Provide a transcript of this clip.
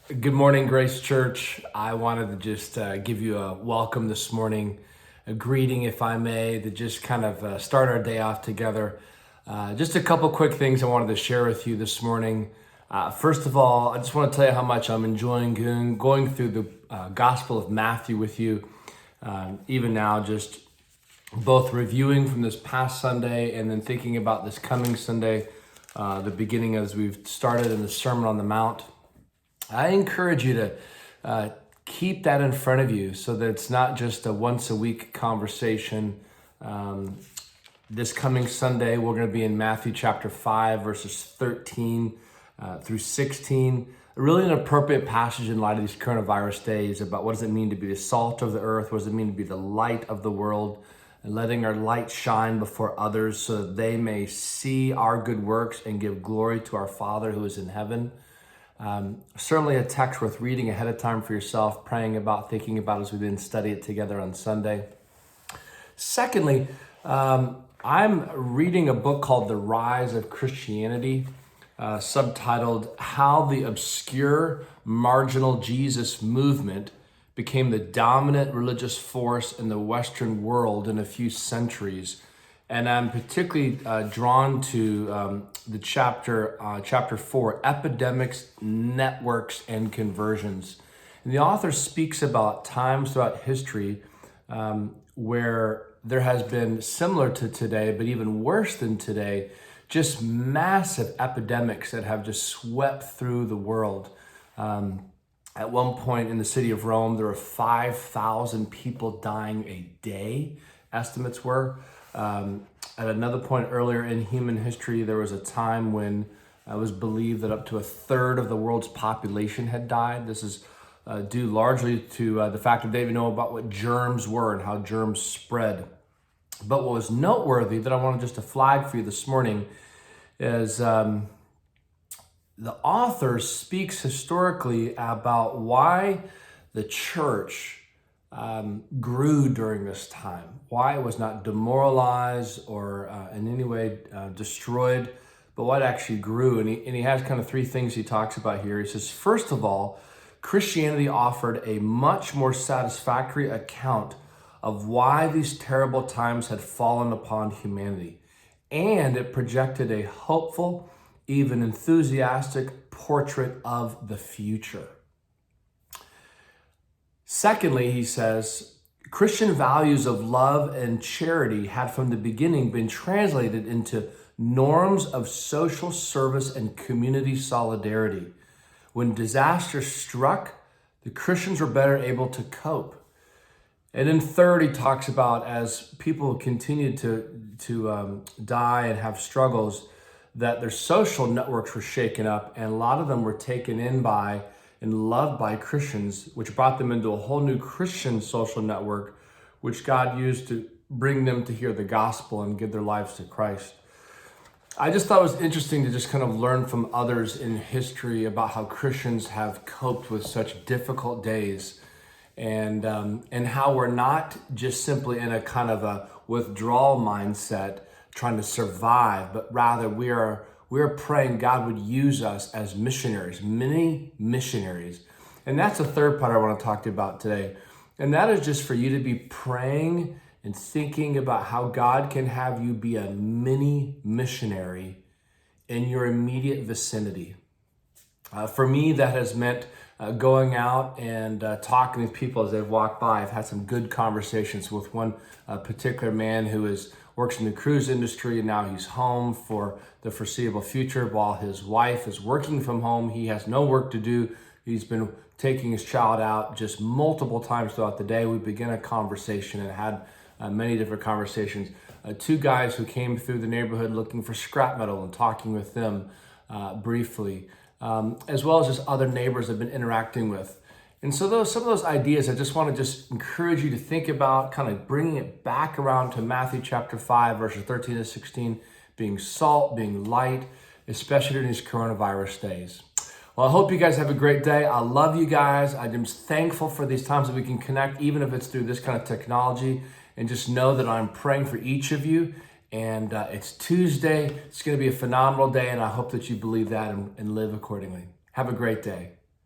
Good morning, Grace Church. I wanted to just give you a welcome this morning, a greeting, if I may, to just kind of start our day off together. Just a couple quick things I wanted to share with you this morning. First of all, I just want to tell you how much I'm enjoying going through the Gospel of Matthew with you. Even now, just both reviewing from this past Sunday and then thinking about this coming Sunday, the beginning as we've started in the Sermon on the Mount. I encourage you to keep that in front of you so that it's not just a once a week conversation. This coming Sunday, we're going to be in Matthew chapter 5, verses 13 through 16. Really an appropriate passage in light of these coronavirus days about what does it mean to be the salt of the earth, what does it mean to be the light of the world, and letting our light shine before others so that they may see our good works and give glory to our Father who is in heaven. Certainly a text worth reading ahead of time for yourself, praying about, thinking about as we then study it together on Sunday. Secondly, I'm reading a book called The Rise of Christianity, subtitled How the Obscure Marginal Jesus Movement Became the Dominant Religious Force in the Western World in a Few Centuries. And I'm particularly drawn to the chapter 4, Epidemics, Networks, and Conversions. And the author speaks about times throughout history where there has been, similar to today, but even worse than today, just massive epidemics that have just swept through the world. At one point in the city of Rome, there were 5,000 people dying a day, estimates were. At another point earlier in human history, there was a time when it was believed that up to a third of the world's population had died. This is due largely to the fact that they didn't know about what germs were and how germs spread. But what was noteworthy that I wanted just to flag for you this morning is the author speaks historically about why the church grew during this time, why it was not demoralized or in any way destroyed, but what actually grew. And he has kind of three things he talks about here. He says, first of all, Christianity offered a much more satisfactory account of why these terrible times had fallen upon humanity. And it projected a hopeful, even enthusiastic portrait of the future. Secondly, he says, Christian values of love and charity had from the beginning been translated into norms of social service and community solidarity. When disaster struck, the Christians were better able to cope. And then third, he talks about as people continued to die and have struggles, that their social networks were shaken up, and a lot of them were taken in by and loved by Christians, which brought them into a whole new Christian social network, which God used to bring them to hear the gospel and give their lives to Christ. I just thought it was interesting to just kind of learn from others in history about how Christians have coped with such difficult days, and how we're not just simply in a kind of a withdrawal mindset trying to survive, but rather we are praying God would use us as missionaries, mini-missionaries. And that's the third part I want to talk to you about today. And that is just for you to be praying and thinking about how God can have you be a mini-missionary in your immediate vicinity. For me, that has meant going out and talking with people as they've walked by. I've had some good conversations with one particular man who works in the cruise industry, and now he's home for the foreseeable future while his wife is working from home. He has no work to do. He's been taking his child out just multiple times throughout the day. We began a conversation and had many different conversations. Two guys who came through the neighborhood looking for scrap metal and talking with them briefly, as well as just other neighbors I've been interacting with. And so some of those ideas, I just want to just encourage you to think about, kind of bringing it back around to Matthew chapter 5, verses 13 to 16, being salt, being light, especially during these coronavirus days. Well, I hope you guys have a great day. I love you guys. I'm just thankful for these times that we can connect, even if it's through this kind of technology, and just know that I'm praying for each of you. And it's Tuesday. It's going to be a phenomenal day, and I hope that you believe that and live accordingly. Have a great day.